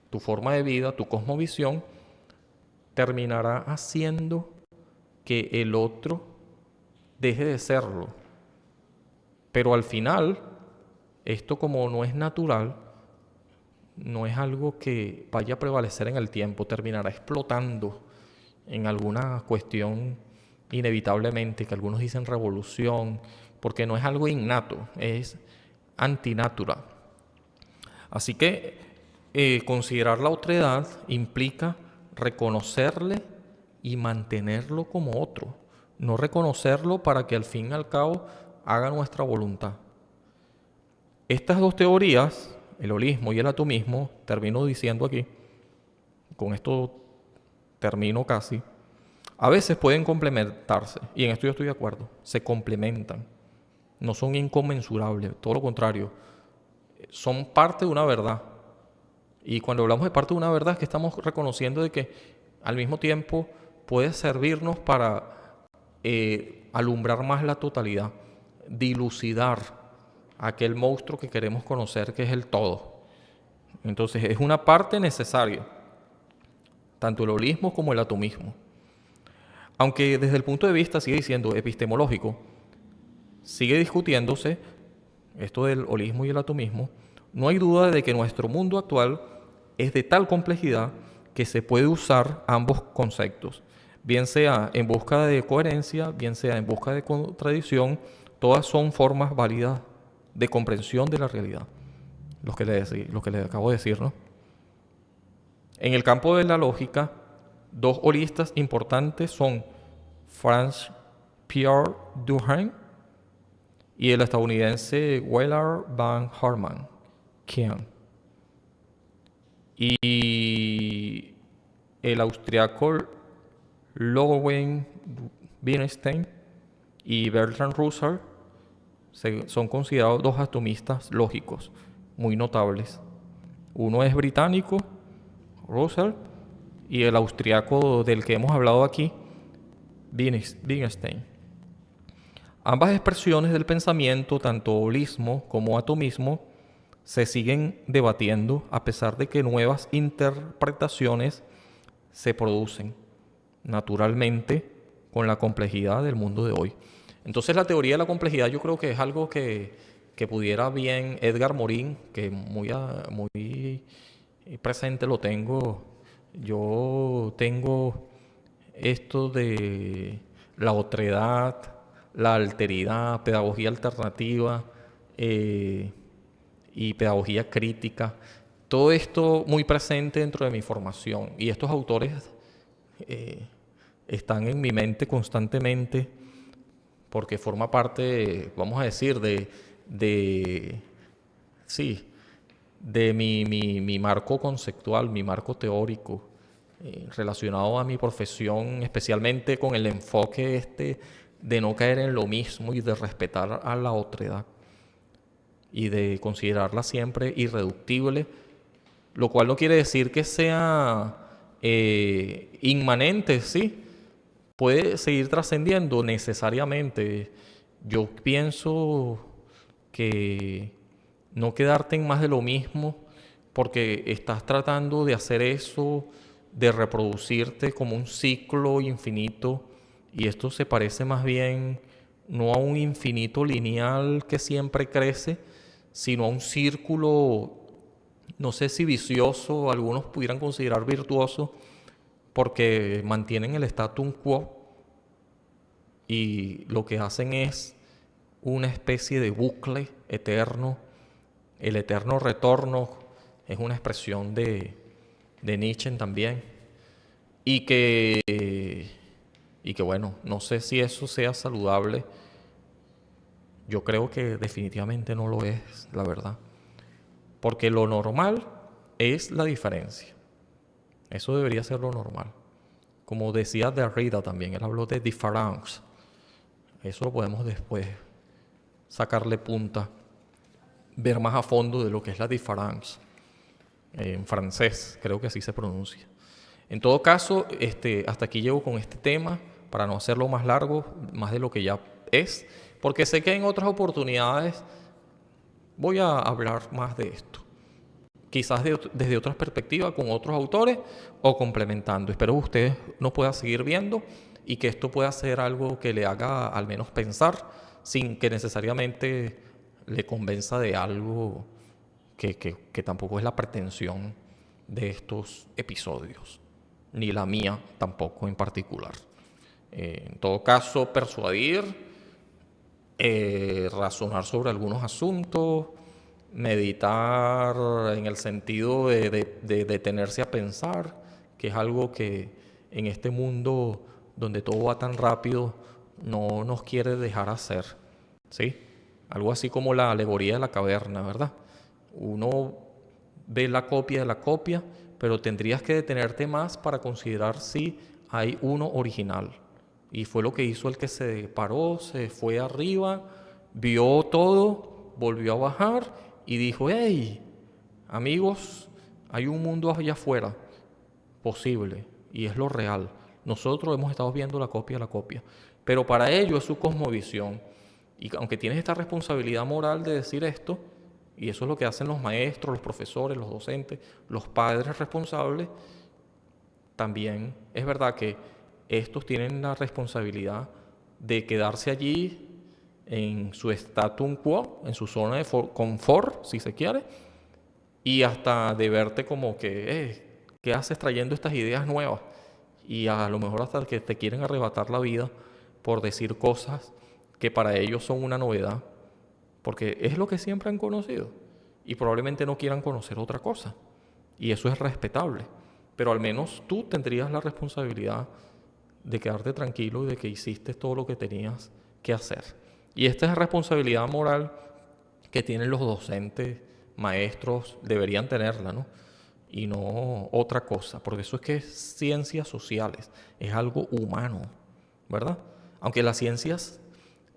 tu forma de vida, tu cosmovisión, terminará haciendo que el otro deje de serlo. Pero al final, esto como no es natural, no es algo que vaya a prevalecer en el tiempo, terminará explotando en alguna cuestión inevitablemente, que algunos dicen revolución, porque no es algo innato, es antinatural. Así que considerar la otredad implica reconocerle y mantenerlo como otro, no reconocerlo para que al fin y al cabo haga nuestra voluntad. Estas dos teorías, el holismo y el atomismo, termino diciendo aquí, con esto termino casi, a veces pueden complementarse, y en esto yo estoy de acuerdo, se complementan, no son inconmensurables, todo lo contrario, son parte de una verdad. Y cuando hablamos de parte de una verdad es que estamos reconociendo de que al mismo tiempo puede servirnos para alumbrar más la totalidad, dilucidar aquel monstruo que queremos conocer, que es el todo. Entonces es una parte necesaria, tanto el holismo como el atomismo. Aunque desde el punto de vista, sigue diciendo, epistemológico, sigue discutiéndose esto del holismo y el atomismo, no hay duda de que nuestro mundo actual es de tal complejidad que se puede usar ambos conceptos, bien sea en busca de coherencia, bien sea en busca de contradicción, todas son formas válidas de comprensión de la realidad, lo que le acabo de decir, ¿no? En el campo de la lógica, dos holistas importantes son Franz Pierre Durkheim y el estadounidense Willard Van Orman. Y el austriaco Ludwig Wittgenstein y Bertrand Russell son considerados dos atomistas lógicos muy notables. Uno es británico, Russell, y el austriaco del que hemos hablado aquí, Wittgenstein. Ambas expresiones del pensamiento, tanto holismo como atomismo, se siguen debatiendo a pesar de que nuevas interpretaciones se producen naturalmente con la complejidad del mundo de hoy. Entonces la teoría de la complejidad yo creo que es algo que pudiera bien Edgar Morin, que muy presente lo tengo. Yo tengo esto de la otredad, la alteridad, pedagogía alternativa y pedagogía crítica. Todo esto muy presente dentro de mi formación. Y estos autores están en mi mente constantemente porque forma parte, vamos a decir, sí, de mi marco conceptual, mi marco teórico, relacionado a mi profesión, especialmente con el enfoque de no caer en lo mismo y de respetar a la otredad y de considerarla siempre irreductible, lo cual no quiere decir que sea inmanente, sí, puede seguir trascendiendo necesariamente. Yo pienso que no quedarte en más de lo mismo porque estás tratando de hacer eso, de reproducirte como un ciclo infinito, y esto se parece más bien no a un infinito lineal que siempre crece, sino a un círculo, no sé si vicioso, algunos pudieran considerar virtuoso, porque mantienen el status quo y lo que hacen es una especie de bucle eterno. El eterno retorno es una expresión de Nietzsche también. Y que bueno, no sé si eso sea saludable. Yo creo que definitivamente no lo es, la verdad. Porque lo normal es la diferencia. Eso debería ser lo normal. Como decía Derrida también, él habló de différance. Eso lo podemos después sacarle punta, ver más a fondo de lo que es la différance. En francés, creo que así se pronuncia. En todo caso, hasta aquí llego con este tema, para no hacerlo más largo, más de lo que ya es, porque sé que en otras oportunidades voy a hablar más de esto. Quizás desde otras perspectivas, con otros autores o complementando. Espero que ustedes nos puedan seguir viendo y que esto pueda ser algo que le haga al menos pensar, sin que necesariamente le convenza de algo que tampoco es la pretensión de estos episodios, ni la mía tampoco en particular. En todo caso, persuadir, razonar sobre algunos asuntos, meditar en el sentido de detenerse a pensar, que es algo que en este mundo donde todo va tan rápido no nos quiere dejar hacer, ¿sí? Algo así como la alegoría de la caverna, ¿verdad? Uno ve la copia de la copia, pero tendrías que detenerte más para considerar si hay uno original. Y fue lo que hizo el que se paró, se fue arriba, vio todo, volvió a bajar y dijo: hey, amigos, hay un mundo allá afuera posible y es lo real. Nosotros hemos estado viendo la copia de la copia, pero para ello es su cosmovisión. Y aunque tienes esta responsabilidad moral de decir esto, y eso es lo que hacen los maestros, los profesores, los docentes, los padres responsables, también es verdad que estos tienen la responsabilidad de quedarse allí en su status quo, en su zona de confort, si se quiere, y hasta de verte como que, ¿qué haces trayendo estas ideas nuevas? Y a lo mejor hasta que te quieren arrebatar la vida por decir cosas que para ellos son una novedad, porque es lo que siempre han conocido y probablemente no quieran conocer otra cosa. Y eso es respetable, pero al menos tú tendrías la responsabilidad de quedarte tranquilo y de que hiciste todo lo que tenías que hacer. Y esta es la responsabilidad moral que tienen los docentes, maestros, deberían tenerla, ¿no? Y no otra cosa, porque eso es que es ciencias sociales, es algo humano, ¿verdad? Aunque las ciencias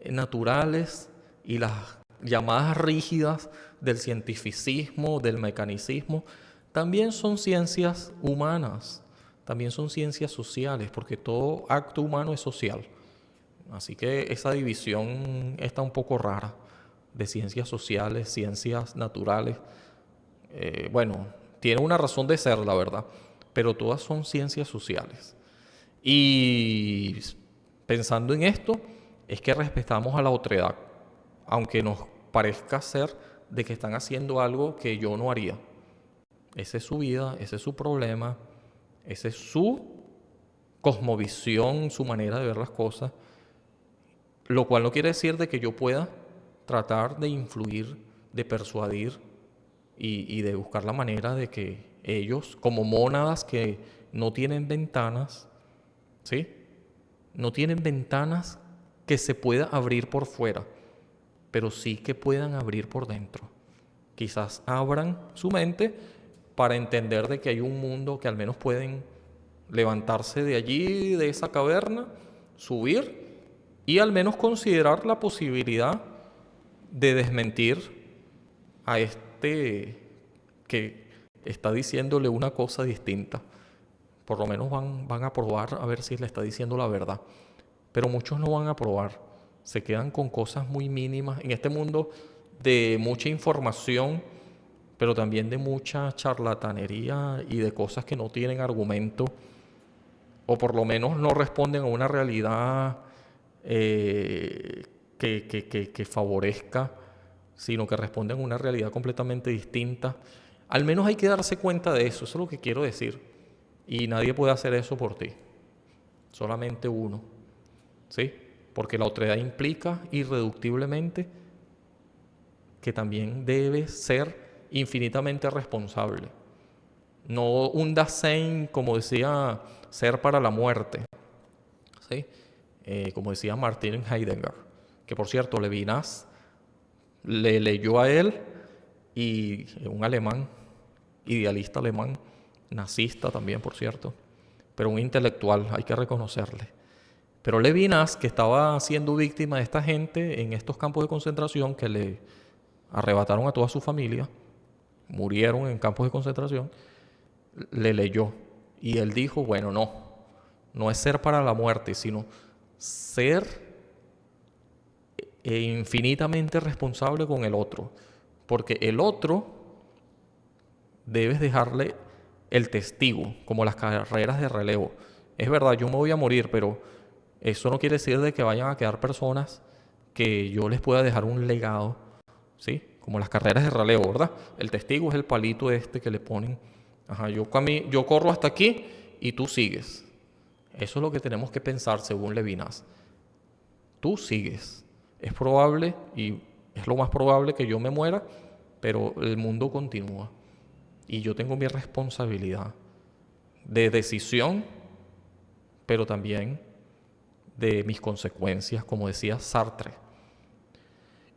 naturales y las llamadas rígidas del cientificismo, del mecanicismo, también son ciencias humanas, también son ciencias sociales, porque todo acto humano es social. Así que esa división está un poco rara de ciencias sociales, ciencias naturales. Bueno, tiene una razón de ser, la verdad, pero todas son ciencias sociales. Y pensando en esto, es que respetamos a la otredad, aunque nos parezca ser de que están haciendo algo que yo no haría. Esa es su vida, ese es su problema, esa es su cosmovisión, su manera de ver las cosas, lo cual no quiere decir de que yo pueda tratar de influir, de persuadir y de buscar la manera de que ellos, como mónadas que no tienen ventanas, ¿sí? No tienen ventanas que se pueda abrir por fuera, pero sí que puedan abrir por dentro. Quizás abran su mente para entender de que hay un mundo que al menos pueden levantarse de allí, de esa caverna, subir y al menos considerar la posibilidad de desmentir a este que está diciéndole una cosa distinta. Por lo menos van a probar a ver si le está diciendo la verdad. Pero muchos no van a probar. Se quedan con cosas muy mínimas. En este mundo de mucha información, pero también de mucha charlatanería y de cosas que no tienen argumento, o por lo menos no responden a una realidad que favorezca, sino que responden a una realidad completamente distinta. Al menos hay que darse cuenta de eso es lo que quiero decir. Y nadie puede hacer eso por ti, solamente uno, ¿sí? Porque la otredad implica irreductiblemente que también debes ser infinitamente responsable. No un Dasein, como decía, ser para la muerte, ¿sí? Como decía Martin Heidegger, que por cierto Levinas le leyó a él, y un alemán, idealista alemán, nazista también por cierto, pero un intelectual, hay que reconocerle. Pero Levinas, que estaba siendo víctima de esta gente en estos campos de concentración que le arrebataron a toda su familia, murieron en campos de concentración, le leyó y él dijo, bueno, no es ser para la muerte, sino ser infinitamente responsable con el otro, porque el otro debes dejarle el testigo, como las carreras de relevo. Es verdad, yo me voy a morir, pero eso no quiere decir de que vayan a quedar personas que yo les pueda dejar un legado, ¿sí? como las carreras de raleo, ¿verdad? El testigo es el palito este que le ponen. Ajá, yo corro hasta aquí y tú sigues. Eso es lo que tenemos que pensar según Levinas. Tú sigues. Es probable y es lo más probable que yo me muera, pero el mundo continúa. Y yo tengo mi responsabilidad de decisión, pero también de mis consecuencias, como decía Sartre.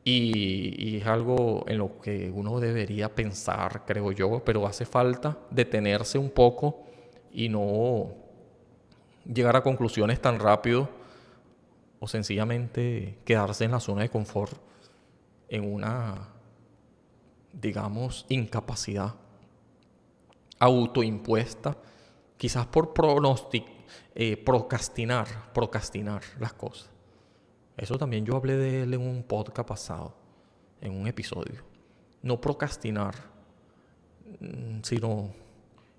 Y es algo en lo que uno debería pensar, creo yo, pero hace falta detenerse un poco y no llegar a conclusiones tan rápido o sencillamente quedarse en la zona de confort en una, digamos, incapacidad autoimpuesta, quizás por procrastinar las cosas. Eso también yo hablé de él en un podcast pasado, en un episodio. No procrastinar, sino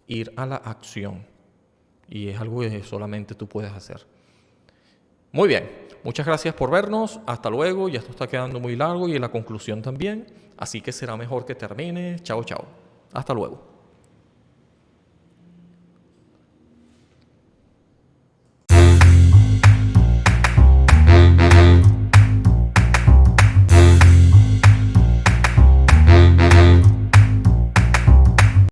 ir a la acción. Y es algo que solamente tú puedes hacer. Muy bien, muchas gracias por vernos. Hasta luego. Ya esto está quedando muy largo y en la conclusión también. Así que será mejor que termine. Chao, chao. Hasta luego.